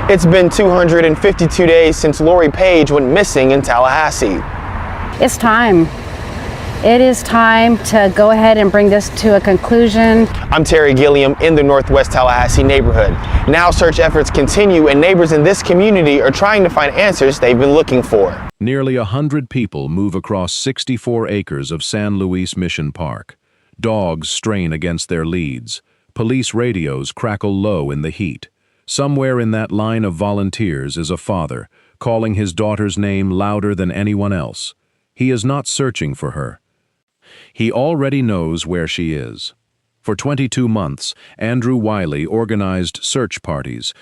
It's been 252 days since Lori Paige went missing in Tallahassee. It's time. It is time to go ahead and bring this to a conclusion. I'm Terry Gilliam in the Northwest Tallahassee neighborhood. Now search efforts continue and neighbors in this community are trying to find answers they've been looking for. Nearly 100 people move across 64 acres of San Luis Mission Park. Dogs strain against their leads. Police radios crackle low in the heat. Somewhere in that line of volunteers is a father, calling his daughter's name louder than anyone else. He is not searching for her. He already knows where she is. For 22 months, Andrew Wiley organized search parties.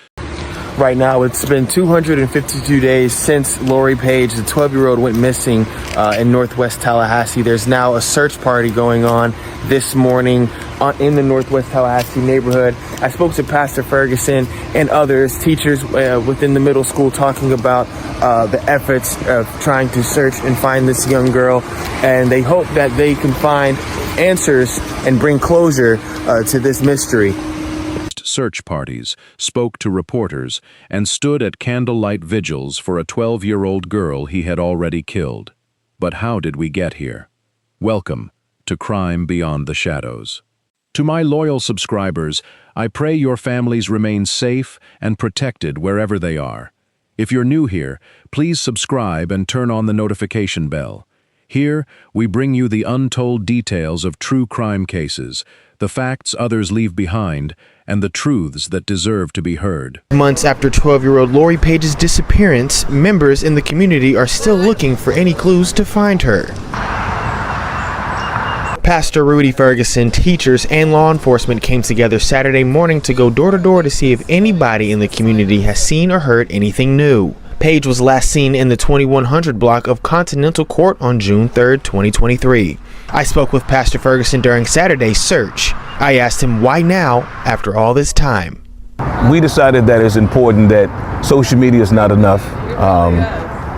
Right now, it's been 252 days since Lori Paige, the 12-year-old, went missing in Northwest Tallahassee. There's now a search party going on this morning in the Northwest Tallahassee neighborhood. I spoke to Pastor Ferguson and others, teachers within the middle school, talking about the efforts of trying to search and find this young girl. And they hope that they can find answers and bring closure to this mystery. Search parties, spoke to reporters, and stood at candlelight vigils for a 12-year-old girl he had already killed. But how did we get here? Welcome to Crime Beyond the Shadows. To my loyal subscribers, I pray your families remain safe and protected wherever they are. If you're new here, please subscribe and turn on the notification bell. Here, we bring you the untold details of true crime cases, the facts others leave behind, and the truths that deserve to be heard. Months after 12-year-old Lori Paige's disappearance, members in the community are still looking for any clues to find her. Pastor Rudy Ferguson, teachers, and law enforcement came together Saturday morning to go door to door to see if anybody in the community has seen or heard anything new. Paige was last seen in the 2100 block of Continental Court on June 3, 2023. I spoke with Pastor Ferguson during Saturday's search. I asked him why now, after all this time. We decided that it's important that social media is not enough.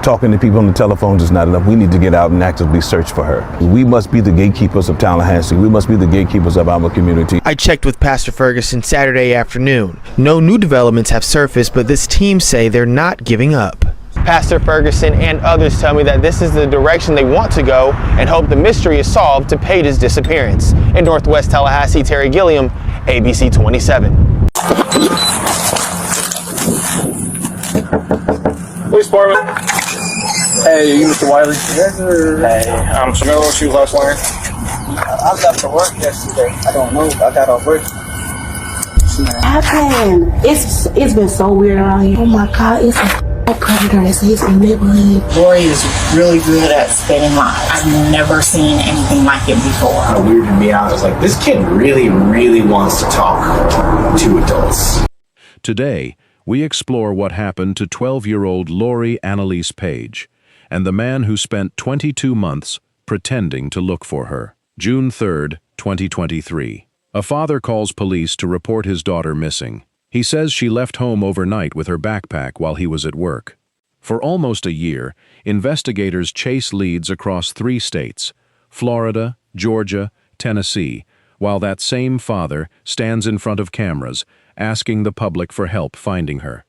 Talking to people on the telephones is not enough. We need to get out and actively search for her. We must be the gatekeepers of Tallahassee. We must be the gatekeepers of our community. I checked with Pastor Ferguson Saturday afternoon. No new developments have surfaced, but this team say they're not giving up. Pastor Ferguson and others tell me that this is the direction they want to go and hope the mystery is solved to Paige's disappearance. In Northwest Tallahassee, Terry Gilliam, ABC 27. Police Department. Hey, you Mr. Wiley? Yes, sir. Hey, I'm familiar with you last wearing. I left for work yesterday. I don't know. I got off work. What happened? It's been so weird around here. Oh my God, it's a predator that's in his neighborhood. Lori is really good at spending lives. I've never seen anything like it before. How weirded me out. I was like, this kid really, really wants to talk to adults. Today, we explore what happened to 12-year-old Lori Analise Paige and the man who spent 22 months pretending to look for her. June 3, 2023. A father calls police to report his daughter missing. He says she left home overnight with her backpack while he was at work. For almost a year, investigators chase leads across 3 states, Florida, Georgia, Tennessee, while that same father stands in front of cameras, asking the public for help finding her.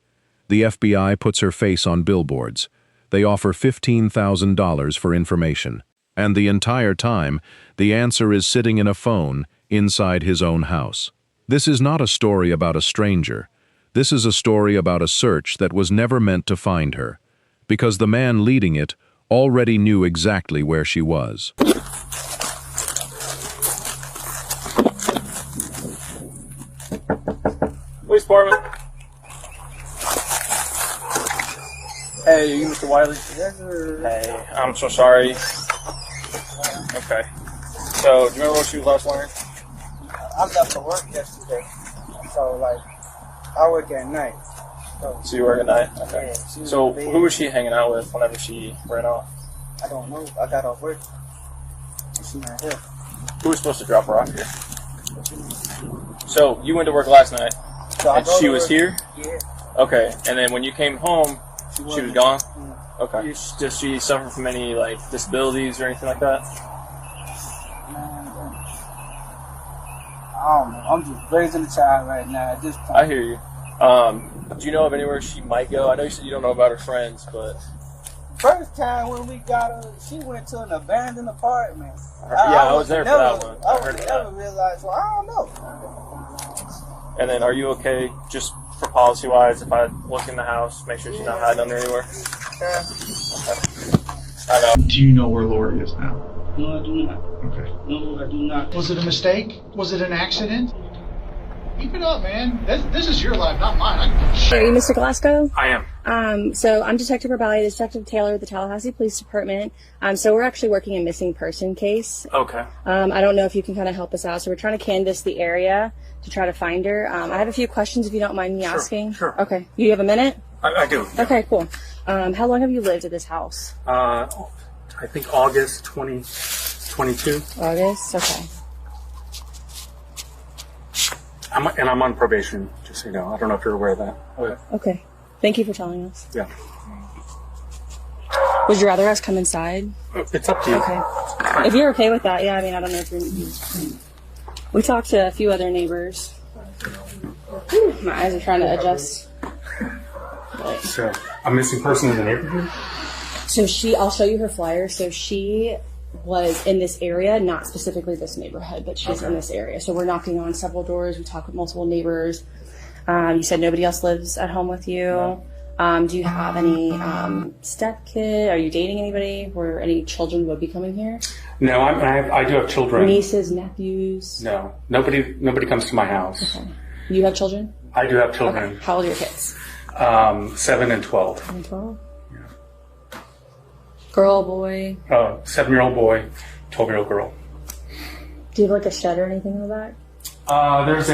The FBI puts her face on billboards. They offer $15,000 for information. And the entire time, the answer is sitting in a phone inside his own house. This is not a story about a stranger. This is a story about a search that was never meant to find her, because the man leading it already knew exactly where she was. Police Department. Hey, you Mr. Wiley? Yes, sir. Hey, I'm so sorry. Okay. So, do you remember what she was last wearing? I left for work yesterday. So, I work at night. So you work at night? Okay. Yeah, so, who was she hanging out with whenever she ran off? I don't know. I got off work. She's not here. Who was supposed to drop her off here? So, you went to work last night, So and she was here? Yeah. Okay. And then when you came home, she was gone? Yeah. Okay. Does she suffer from any, disabilities or anything like that? I don't know. I'm just raising a child right now at this point. I hear you. Do you know of anywhere she might go? I know you said you don't know about her friends, but First time when we got her, she went to an abandoned apartment. I was there for that one. I would never realize. Well, I don't know. And then, are you okay, just for policy-wise, if I look in the house, make sure she's not hiding under anywhere? Yeah. I know. Do you know where Lori is now? No, I do not. Okay. No, I do not. Was it a mistake? Was it an accident? Keep it up, man. This is your life, not mine. I can give a shit. Are you Mr. Glasgow? I am. So I'm Detective Rebelli, Detective Taylor with the Tallahassee Police Department. So we're actually working a missing person case. Okay. I don't know if you can kind of help us out. So we're trying to canvass the area to try to find her. I have a few questions if you don't mind me asking. Sure. Okay. You have a minute? I do. Yeah. Okay, cool. How long have you lived at this house? I think August 2022. August? Okay. I'm on probation, just so you know. I don't know if you're aware of that. Okay. Thank you for telling us. Yeah. Would you rather us come inside? It's up to you. Okay. If you're okay with that, yeah, I mean, I don't know if you're... We talked to a few other neighbors. Whew, my eyes are trying to adjust. But, So, a missing person in the neighborhood? so I'll show you her flyer. So she was in this area, not specifically this neighborhood, but she's in this area. So we're knocking on several doors. We talked with multiple neighbors. You said nobody else lives at home with you. Do you have any stepkid? Are you dating anybody? Where any children would be coming here? No, I do have children. Nieces, nephews? No, nobody comes to my house. Okay. You have children? I do have children. Okay. How old are your kids? 7 and 12. 7 and 12? Girl, boy? 7-year-old boy, 12-year-old girl. Do you have like a shed or anything in the back? There is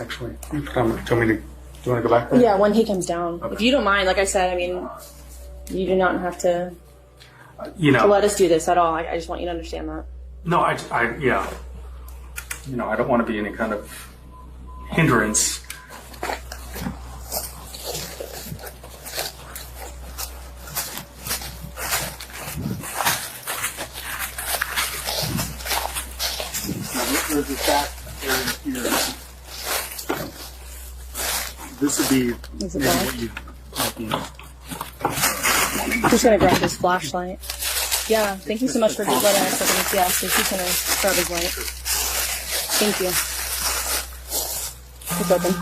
actually. Do you want to go back there? Yeah, when he comes down. Okay. If you don't mind, like I said, I mean, you do not have to to let us do this at all. I just want you to understand that. No, I don't want to be any kind of hindrance. There's this back area here. This would be maybe what you might be. I'm just going to grab his flashlight. Yeah, thank you so much for letting us open this. Yeah, so he's going to grab his light. Thank you. It's open.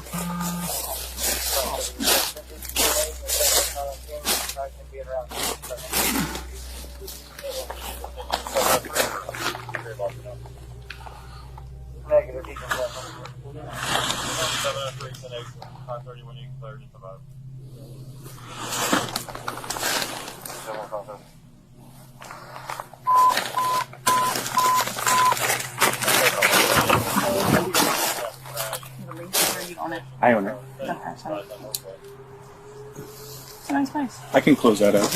Negative. I own it. Okay, sorry. It's a nice place. I can close that out.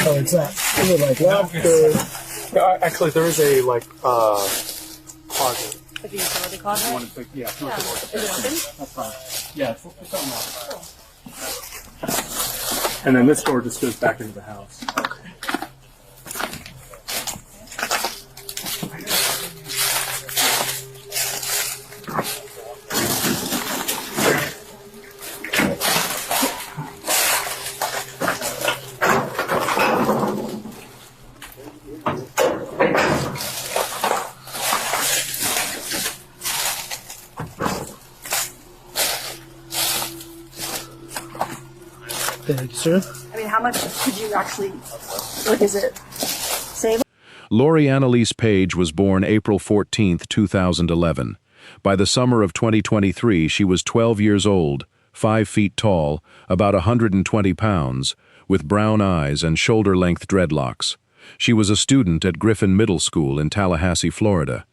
Oh, it's that. Is it like laughter? No, actually, there is a closet. Like a utility closet? Yeah. Is it open? That's fine. Yeah, it's open. And then this door just goes back into the house. Thank you, sir. I mean, how much could you actually, like, is it save? Lori Analise Paige was born April 14, 2011. By the summer of 2023, she was 12 years old, 5 feet tall, about 120 pounds, with brown eyes and shoulder-length dreadlocks. She was a student at Griffin Middle School in Tallahassee, Florida.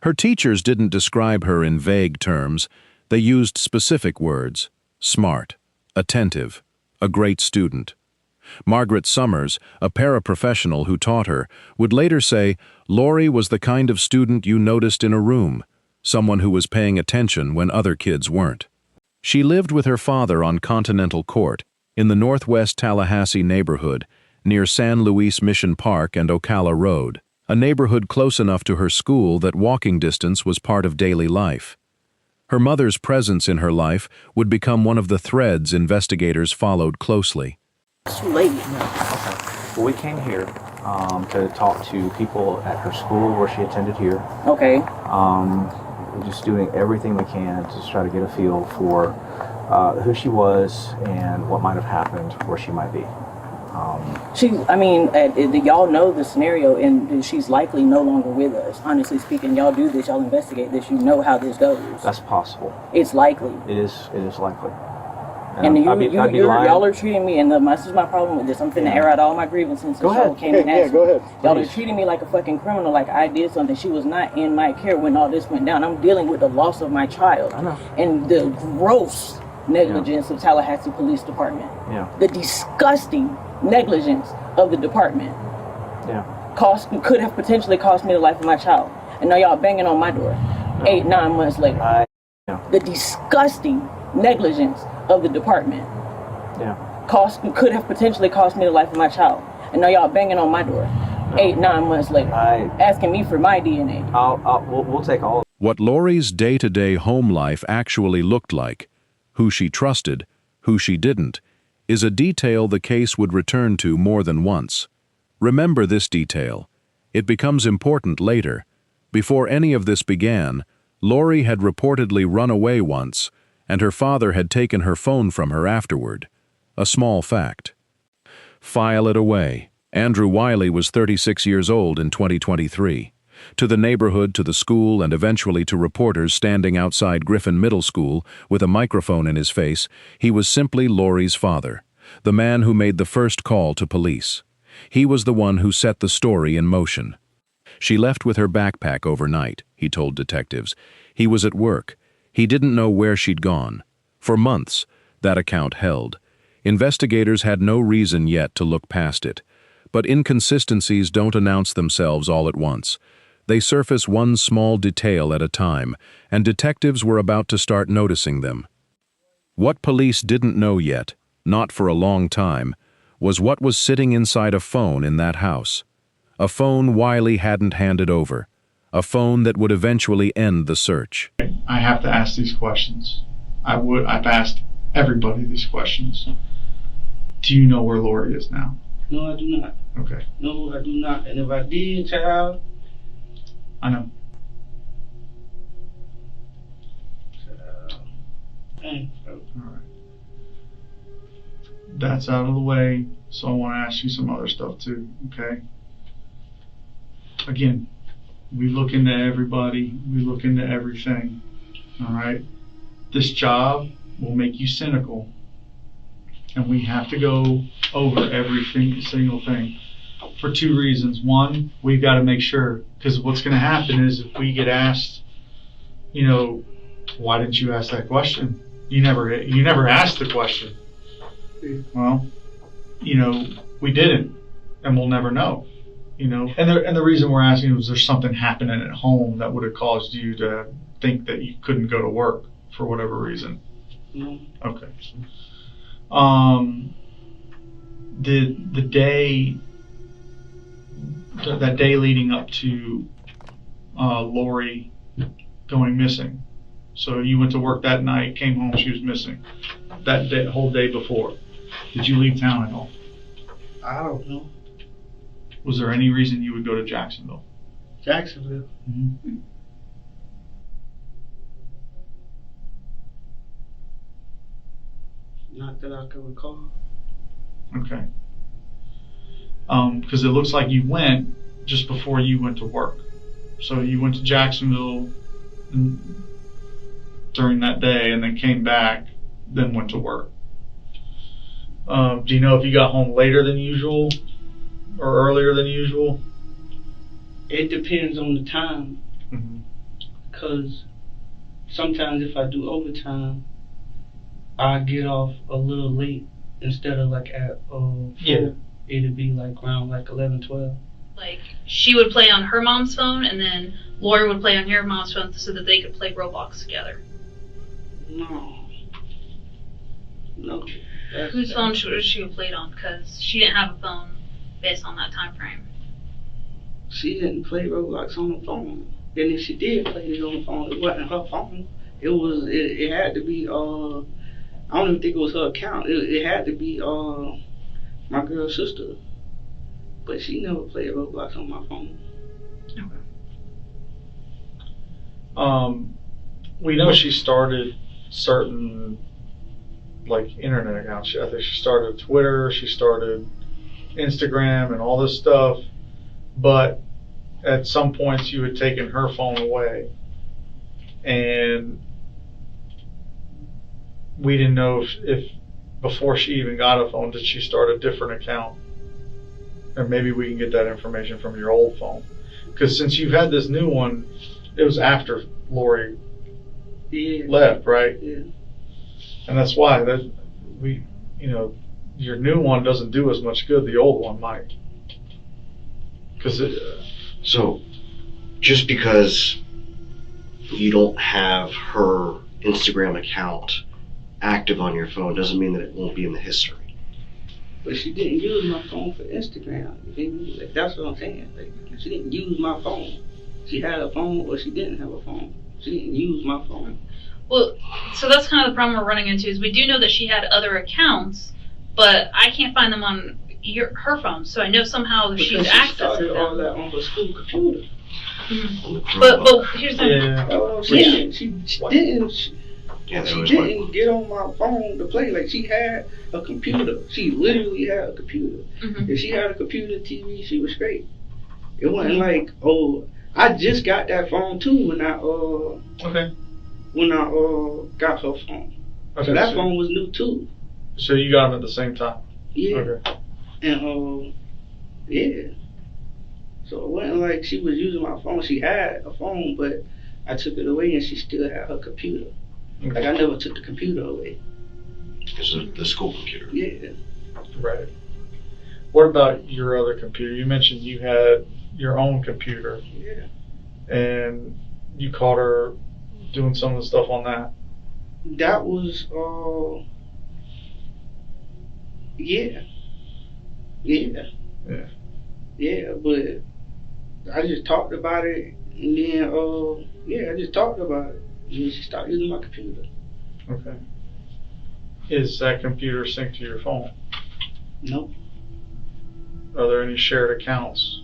Her teachers didn't describe her in vague terms. They used specific words: smart, attentive, a great student. Margaret Summers, a paraprofessional who taught her, would later say, Lori was the kind of student you noticed in a room, someone who was paying attention when other kids weren't. She lived with her father on Continental Court, in the northwest Tallahassee neighborhood, near San Luis Mission Park and Ocala Road. a neighborhood close enough to her school that walking distance was part of daily life. Her mother's presence in her life would become one of the threads investigators followed closely. It's too late. Okay. Well, we came here to talk to people at her school where she attended here. Okay. We're just doing everything we can to try to get a feel for who she was and what might have happened, where she might be. Y'all know the scenario, and she's likely no longer with us. Honestly speaking, y'all do this, y'all investigate this, you know how this goes. That's possible. It's likely. It is likely. And y'all are treating me, and this is my problem with this. I'm finna air out all my grievances. Go ahead. Came and asked go ahead. Y'all are treating me like a fucking criminal, like I did something. She was not in my care when all this went down. I'm dealing with the loss of my child. I know. And the gross negligence of Tallahassee Police Department. Yeah. The disgusting negligence of the department. Yeah. Could have potentially cost me the life of my child. And now y'all banging on my door 8-9 months later. The disgusting negligence of the department. Yeah. Could have potentially cost me the life of my child. And now y'all banging on my door 8-9 months later, asking me for my DNA. We'll take all. What Lori's day-to-day home life actually looked like, who she trusted, who she didn't, is a detail the case would return to more than once. Remember this detail. It becomes important later. Before any of this began, Lori had reportedly run away once, and her father had taken her phone from her afterward. A small fact. File it away. Andrew Wiley was 36 years old in 2023. To the neighborhood, to the school, and eventually to reporters standing outside Griffin Middle School with a microphone in his face, he was simply Lori's father, the man who made the first call to police. He was the one who set the story in motion. She left with her backpack overnight, he told detectives. He was at work. He didn't know where she'd gone. For months, that account held. Investigators had no reason yet to look past it. But inconsistencies don't announce themselves all at once. They surface one small detail at a time, and detectives were about to start noticing them. What police didn't know yet, not for a long time, was what was sitting inside a phone in that house. A phone Wiley hadn't handed over. A phone that would eventually end the search. I have to ask these questions. I've asked everybody these questions. Do you know where Lori is now? No, I do not. Okay. No, I do not. And if I did, child, I know. Dang. All right. That's out of the way, so I want to ask you some other stuff too, okay? Again, we look into everybody, we look into everything, all right? This job will make you cynical, and we have to go over every single thing for two reasons. One, we've got to make sure, because what's going to happen is if we get asked, you know, why didn't you ask that question? You never asked the question. Well, you know, we didn't, and we'll never know. You know, and the reason we're asking was there's something happening at home that would have caused you to think that you couldn't go to work for whatever reason. No. Okay. The day that day leading up to Lori going missing. So you went to work that night, came home, she was missing. That day, whole day before, did you leave town at all? I don't know. Was there any reason you would go to Jacksonville? Jacksonville? Mm-hmm. Not that I can recall. Okay. Because it looks like you went just before you went to work. So you went to Jacksonville during that day and then came back, then went to work. Do you know if you got home later than usual or earlier than usual? It depends on the time. Because sometimes if I do overtime, I get off a little late instead of like at 4. It'd be like around like 11, 12. Like, she would play on her mom's phone, and then Lori would play on her mom's phone so that they could play Roblox together. No. Whose phone should she have played on? Because she didn't have a phone based on that time frame. She didn't play Roblox on the phone. And if she did play it on the phone, it wasn't her phone. It had to be, I don't even think it was her account. It had to be my girl's sister. But she never played Roblox on my phone. Okay. We know she started certain, like, internet accounts. I think she started Twitter, she started Instagram and all this stuff. But at some points you had taken her phone away. And we didn't know if before she even got a phone, did she start a different account? Or maybe we can get that information from your old phone. Because since you've had this new one, it was after Lori left, right? Yeah. And that's why that your new one doesn't do as much good. The old one might. So, just because you don't have her Instagram account active on your phone doesn't mean that it won't be in the history. But she didn't use my phone for Instagram. You feel me? Like, that's what I'm saying. Like, she didn't use my phone. She had a phone or she didn't have a phone. She didn't use my phone. Well, so that's kind of the problem we're running into is we do know that she had other accounts, but I can't find them on her phone. So I know somehow that she's accessing them. All that on her school computer. Mm-hmm. But here's the that's what I'm saying. She didn't. She didn't get on my phone to play. Like, she had a computer. She literally had a computer. Mm-hmm. If she had a computer, TV, she was straight. It wasn't like, I just got that phone too when I got her phone. Okay, so that phone was new too. So you got them at the same time? Yeah. Okay. And yeah. So it wasn't like she was using my phone. She had a phone, but I took it away and she still had her computer. Okay. Like, I never took the computer away. Because of the school computer. Yeah. Right. What about your other computer? You mentioned you had your own computer. Yeah. And you caught her doing some of the stuff on that. That was yeah. But I just talked about it, and then I just talked about it, and then she started using my computer. Okay. Is that computer synced to your phone? No. Are there any shared accounts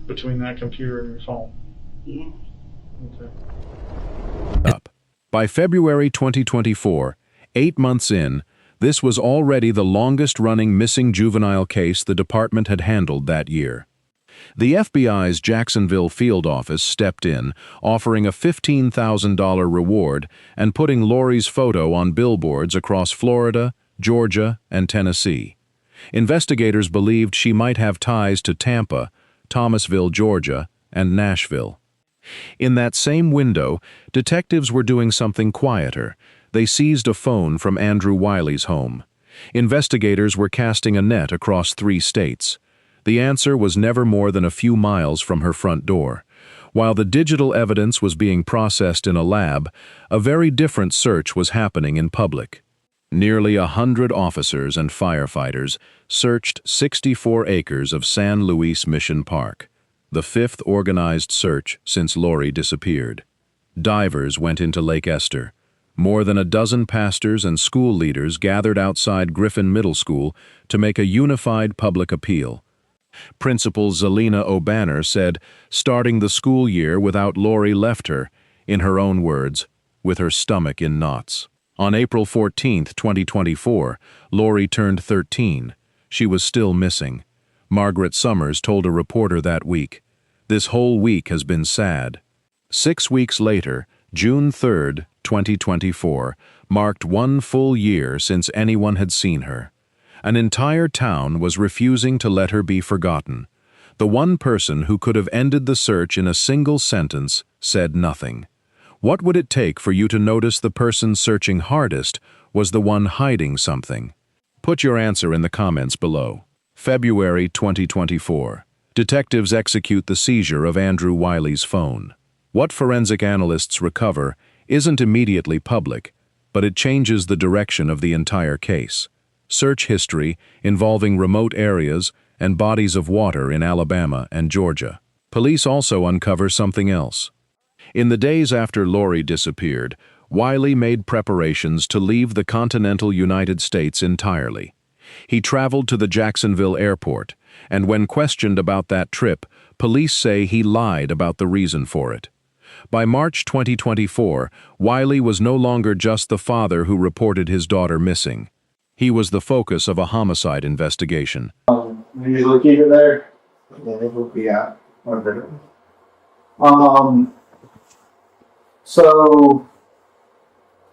between that computer and your phone? No. Okay. By February 2024, 8 months in, this was already the longest-running missing juvenile case the department had handled that year. The FBI's Jacksonville field office stepped in, offering a $15,000 reward and putting Lori's photo on billboards across Florida, Georgia, and Tennessee. Investigators believed she might have ties to Tampa, Thomasville, Georgia, and Nashville. In that same window, detectives were doing something quieter. They seized a phone from Andrew Wiley's home. Investigators were casting a net across 3 states. The answer was never more than a few miles from her front door. While the digital evidence was being processed in a lab, a very different search was happening in public. Nearly 100 officers and firefighters searched 64 acres of San Luis Mission Park, the 5th organized search since Lori disappeared. Divers went into Lake Esther. More than a dozen pastors and school leaders gathered outside Griffin Middle School to make a unified public appeal. Principal Zelina O'Banner said, starting the school year without Lori left her, in her own words, with her stomach in knots. On April 14, 2024, Lori turned 13. She was still missing. Margaret Summers told a reporter that week, "This whole week has been sad." 6 weeks later, June 3, 2024, marked 1 full year since anyone had seen her. An entire town was refusing to let her be forgotten. The one person who could have ended the search in a single sentence said nothing. What would it take for you to notice the person searching hardest was the one hiding something? Put your answer in the comments below. February 2024. Detectives execute the seizure of Andrew Wiley's phone. What forensic analysts recover isn't immediately public, but it changes the direction of the entire case. Search history involving remote areas and bodies of water in Alabama and Georgia. Police also uncover something else. In the days after Lori disappeared, Wiley made preparations to leave the continental United States entirely. He traveled to the Jacksonville airport, and when questioned about that trip, police say he lied about the reason for it. By March 2024, Wiley was no longer just the father who reported his daughter missing. He was the focus of a homicide investigation. You usually keep it there? Yeah, it will be out. Okay. So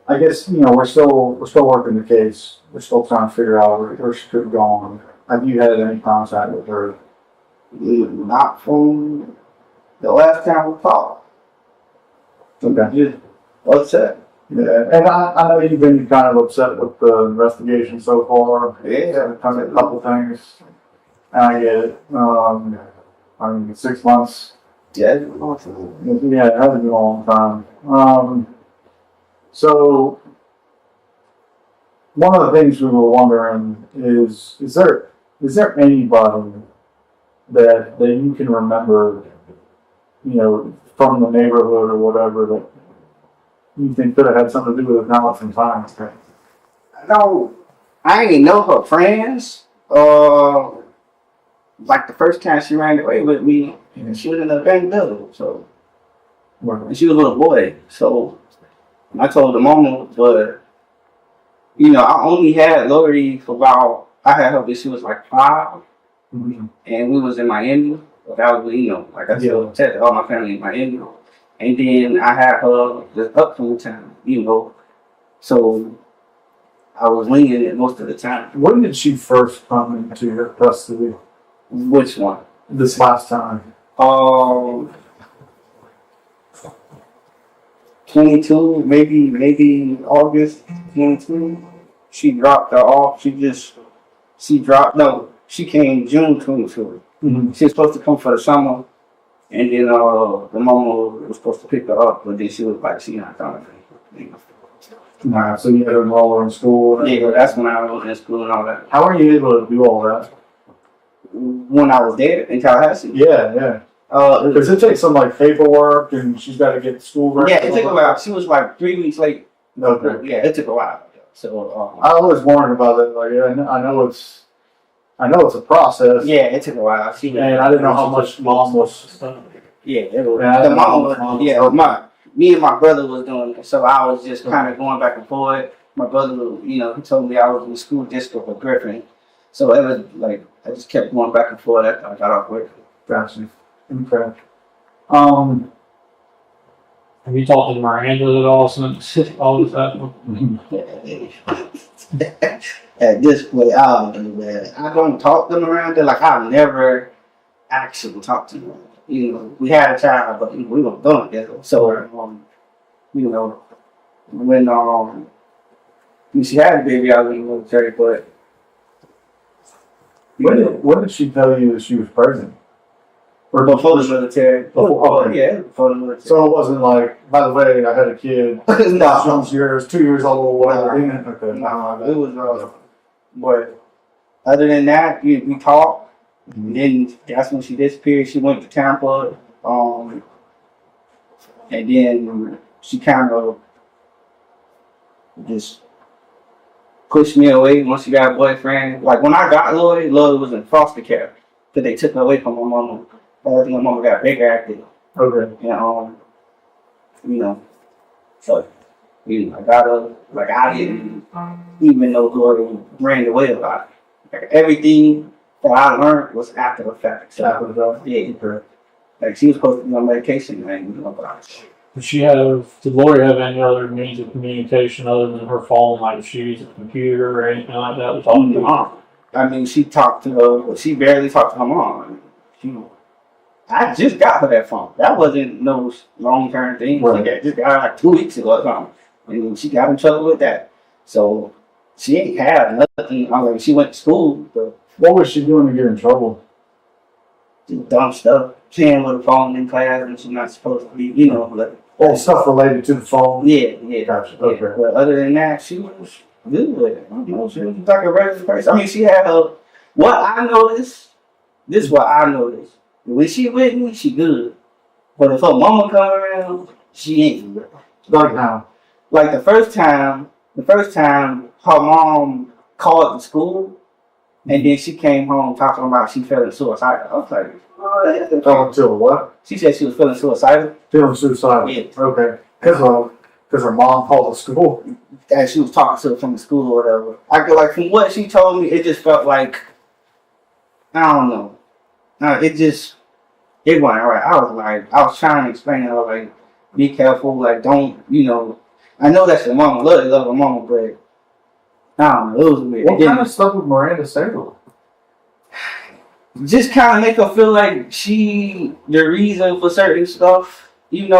I guess, you know, we're still working the case. We're still trying to figure out where she could have gone. Have you had any contact with her? Not from the last time we talked. Okay. Just upset. Yeah, and I know you've been kind of upset with the investigation so far. Yeah. Kind of a couple things. And I get it. I mean, 6 months. Yeah, it's been a long time. Yeah, it has been a long time. So one of the things we were wondering is there anybody that you can remember, you know, from the neighborhood or whatever that you think could have had something to do with Analise and time? No, I ain't know her friends. Like the first time she ran away with me, she was in a bank building, so and she was a little boy. So I told the mama, but you know, I only had Lori for about, I had her when she was like 5, and we was in Miami. But that was, you know, like I said, all my family in Miami, and then I had her just up from the time, you know, so I was winging it most of the time. When did she first come into your custody? Which one? This last time. 22, maybe August 22. She dropped her off. She came June 22. She was supposed to come for the summer, and then the mama was supposed to pick her up, but then she was like, she not coming. Nah, so you had to enroll her in school? Yeah, that's when I was in school and all that. How were you able to do all that? When I was there in Tallahassee? Yeah. Because it takes some like paperwork, and she's got to get school ready. Yeah, it took a while. She was like 3 weeks late. Okay. Yeah, it took a while. So I always warned about it. Like, I know it's a process. Yeah, it took a while. And I didn't know how much mom was. Yeah, the mom. Me and my brother was doing it, so I was just kind of going back and forth. My brother, you know, he told me I was in the school district of Griffin, so it was like I just kept going back and forth after I got off work. Gotcha. Okay. Have you talked to Miranda at all since all this happened? At this point, I don't talk to Miranda. Like, I've never actually talked to her. You know, we had a child, but we weren't done together. So, you know, when she had a baby, I was in the military, but when did she tell you that she was pregnant? Or before the military? Okay. Yeah, before the military. So it wasn't like, by the way, I had a kid. No. She was 2 years old or whatever. Okay. No, it was, but other than that, we talked. And then that's when she disappeared. She went to Tampa. And then she kind of just pushed me away once she got a boyfriend. Like, when I got Lori was in foster care. Because they took her away from my mama. My mama got bigger active. Okay. And, you know, so, you know, I got her, like, I didn't even know Lori ran away about it. Like, everything that I learned was after the fact. So, yeah. Like, she was supposed to be on medication, man. You know, Did Lori have any other means of communication other than her phone, like if she used a computer or anything like that to talk to her? I mean, she barely talked to her mom. I just got her that phone. That wasn't no long-term thing. Right. I just got her like 2 weeks ago or something. And she got in trouble with that. So she ain't had nothing. I mean, she went to school. But what was she doing to get in trouble? Just dumb stuff. Playing with her phone in class and she's not supposed to be, you know. All stuff related to the phone? Yeah. Gotcha. Yeah. Okay. But other than that, she was good with it. You know, she was like a regular person. I mean, she had her. What I noticed, this is what I noticed. When she with me, she good. But if her mama come around, she ain't good. Like how? Like the first time her mom called the school, and then she came home talking about she feeling suicidal. I was like, oh, Oh, until what? she said she was feeling suicidal. Feeling suicidal. Yeah. Okay. Because her mom called the school. And she was talking to her from the school or whatever. I feel like from what she told me, it just felt like, I don't know. It wasn't right. I was trying to explain to her, like, be careful, like, don't, I know that's your mama, love her mama, but I don't know, it was weird. What kind of stuff would Miranda say to her? Just kind of make her feel like she the reason for certain stuff, And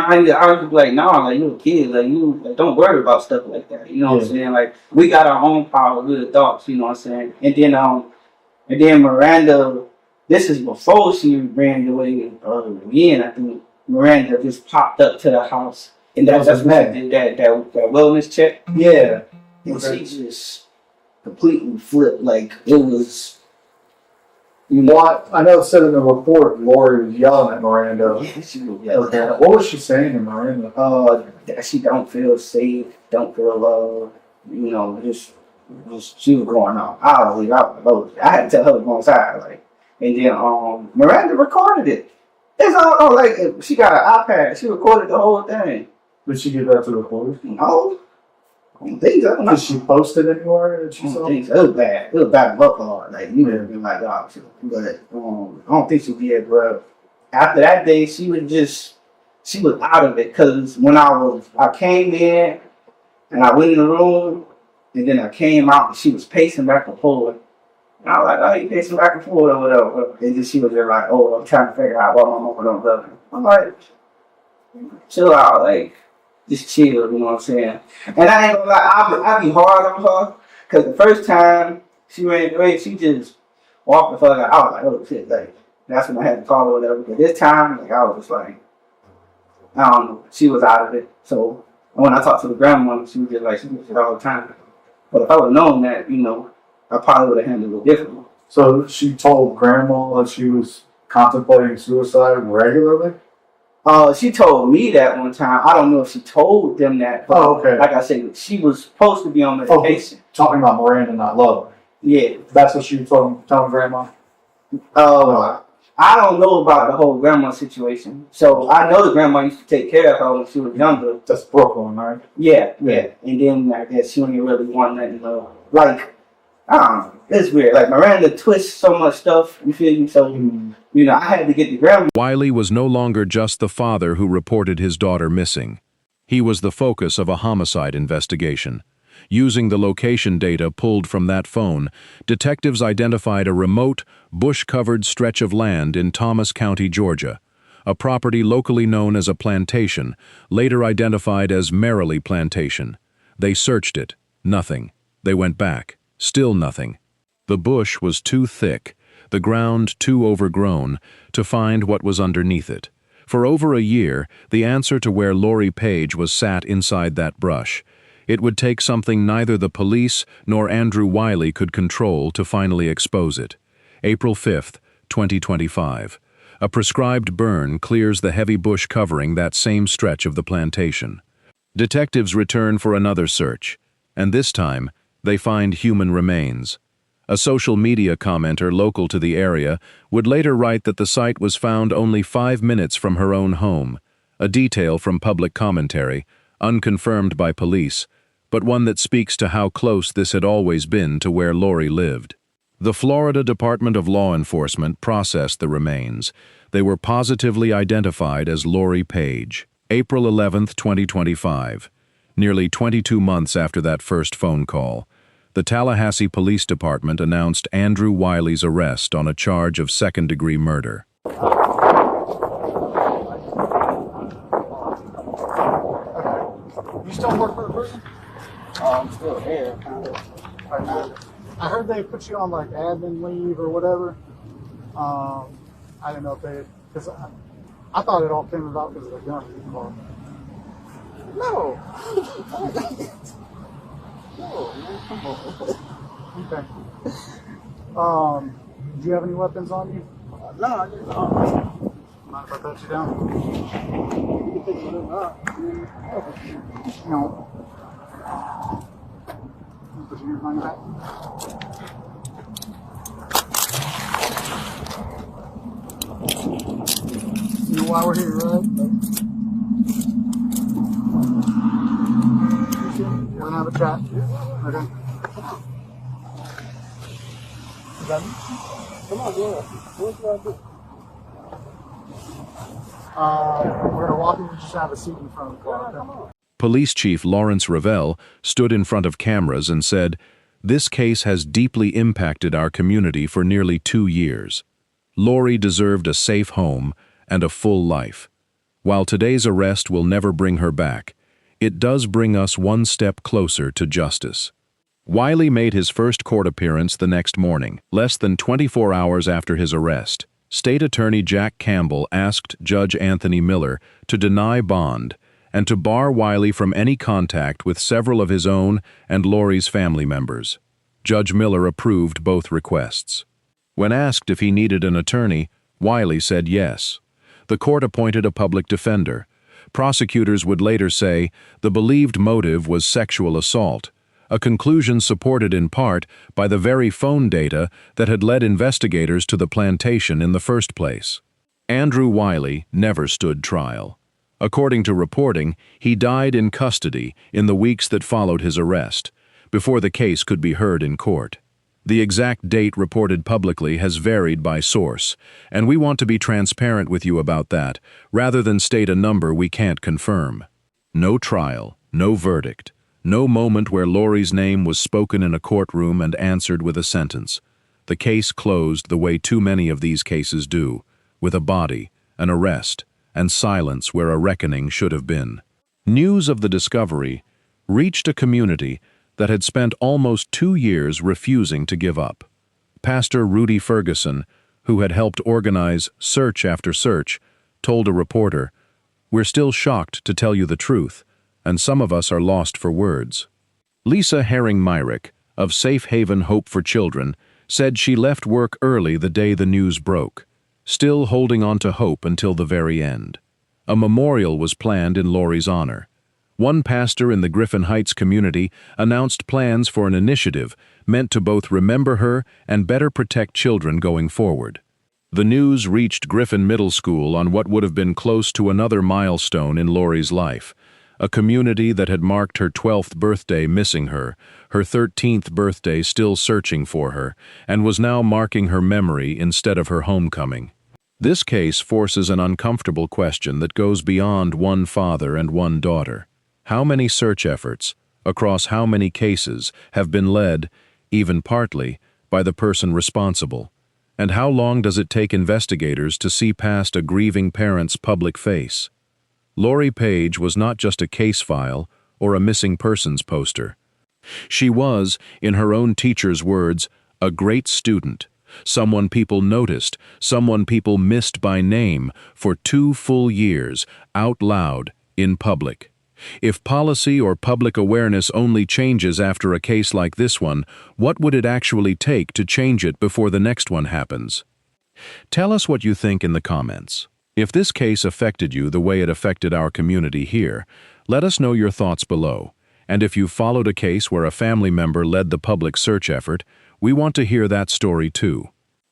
I was like, nah, like, you a kid, like, don't worry about stuff like that. You know what I'm saying? Like, we got our own power, we're adults, you know what I'm saying? And then Miranda, this is before she ran away again. I think Miranda just popped up to the house, and that's when she did that wellness check. Yeah, and she just completely flipped. Like it was, What I know it said in the report, Lori was yelling at Miranda. Yeah, she was yelling. What was she saying to Miranda? That she don't feel safe, don't feel loved. Just she was going on. I had to tell her to go inside, like. And then Miranda recorded it. It's all like she got an iPad. She recorded the whole thing. Did she give that to the police? No. I don't think so. Did she post it anywhere that she saw? It was bad. It was bad buckle. Like you would have been like, oh, but I don't think she did. But after that day, she was out of it. Because when I came in and I went in the room and then I came out and she was pacing back and forth. And I was like, oh, you pacing back and forth or whatever. And then she was just like, oh, I'm trying to figure out why my mama don't love me. I'm like, chill out, like, just chill, you know what I'm saying? And I ain't gonna lie, I be hard on her. Because the first time she ran away, she just walked the fuck out. I was like, oh shit, like, that's when I had to call her or whatever. But this time, like, I was just like, I don't know, she was out of it. So when I talked to the grandma, she was just like, she was all the time. But if I would have known that, I probably would have handled it differently. So she told grandma that she was contemplating suicide regularly? She told me that one time. I don't know if she told them that. But okay. Like I said, she was supposed to be on medication. Talking about Miranda not loving. Yeah. That's what she was telling grandma? I don't know about the whole grandma situation. So I know the grandma used to take care of her when she was younger. That's Brooklyn, right? Yeah. And then I guess she only really wanted nothing. Like, it's weird. Like Miranda twists so much stuff. You feel me? So I had to get the grandma. Wiley was no longer just the father who reported his daughter missing. He was the focus of a homicide investigation. Using the location data pulled from that phone, detectives identified a remote, bush-covered stretch of land in Thomas County, Georgia, a property locally known as a plantation, later identified as Merrily Plantation. They searched it. Nothing. They went back. Still nothing. The bush was too thick, the ground too overgrown, to find what was underneath it. For over a year, the answer to where Lori Paige was sat inside that brush. It would take something neither the police nor Andrew Wiley could control to finally expose it. April 5th, 2025. A prescribed burn clears the heavy bush covering that same stretch of the plantation. Detectives return for another search, and this time, they find human remains. A social media commenter local to the area would later write that the site was found only 5 minutes from her own home, a detail from public commentary, unconfirmed by police, but one that speaks to how close this had always been to where Lori lived. The Florida Department of Law Enforcement processed the remains. They were positively identified as Lori Paige. April 11th, 2025. Nearly 22 months after that first phone call, the Tallahassee Police Department announced Andrew Wiley's arrest on a charge of second-degree murder. You still work for the prison? I'm still here, kind of. I heard they put you on like admin leave or whatever. I didn't know if they, because I thought it all came about because of the gun you called. No. No, man, come on. Okay. Do you have any weapons on you? No, I just, mind if I pat you down? You can take it up. No. Put your ears behind your back. You know why we're here, right? We're gonna have a chat. Okay. Come on, go. What should I do? We're gonna walk in and just have a seat in front of the car. Okay? Police Chief Lawrence Ravel stood in front of cameras and said, "This case has deeply impacted our community for nearly 2 years. Lori deserved a safe home and a full life. While today's arrest will never bring her back, it does bring us one step closer to justice." Wiley made his first court appearance the next morning, less than 24 hours after his arrest. State Attorney Jack Campbell asked Judge Anthony Miller to deny bond and to bar Wiley from any contact with several of his own and Lori's family members. Judge Miller approved both requests. When asked if he needed an attorney, Wiley said yes. The court appointed a public defender. Prosecutors would later say the believed motive was sexual assault, a conclusion supported in part by the very phone data that had led investigators to the plantation in the first place. Andrew Wiley never stood trial. According to reporting, he died in custody in the weeks that followed his arrest, before the case could be heard in court. The exact date reported publicly has varied by source, and we want to be transparent with you about that, rather than state a number we can't confirm. No trial, no verdict, no moment where Lori's name was spoken in a courtroom and answered with a sentence. The case closed the way too many of these cases do, with a body, an arrest, and silence where a reckoning should have been. News of the discovery reached a community that had spent almost 2 years refusing to give up. Pastor Rudy Ferguson, who had helped organize search after search, told a reporter, "We're still shocked to tell you the truth, and some of us are lost for words." Lisa Herring-Myrick, of Safe Haven Hope for Children, said she left work early the day the news broke, still holding on to hope until the very end. A memorial was planned in Lori's honor. One pastor in the Griffin Heights community announced plans for an initiative meant to both remember her and better protect children going forward. The news reached Griffin Middle School on what would have been close to another milestone in Lori's life, a community that had marked her 12th birthday missing her, her 13th birthday still searching for her, and was now marking her memory instead of her homecoming. This case forces an uncomfortable question that goes beyond one father and one daughter. How many search efforts, across how many cases, have been led, even partly, by the person responsible? And how long does it take investigators to see past a grieving parent's public face? Lori Paige was not just a case file or a missing persons poster. She was, in her own teacher's words, a great student, someone people noticed, someone people missed by name for 2 full years, out loud, in public. If policy or public awareness only changes after a case like this one, what would it actually take to change it before the next one happens? Tell us what you think in the comments. If this case affected you the way it affected our community here, let us know your thoughts below. And if you followed a case where a family member led the public search effort, we want to hear that story too.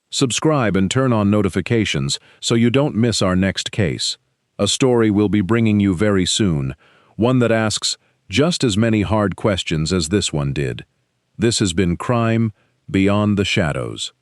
Subscribe and turn on notifications so you don't miss our next case. A story we'll be bringing you very soon, one that asks just as many hard questions as this one did. This has been Crime Beyond the Shadows.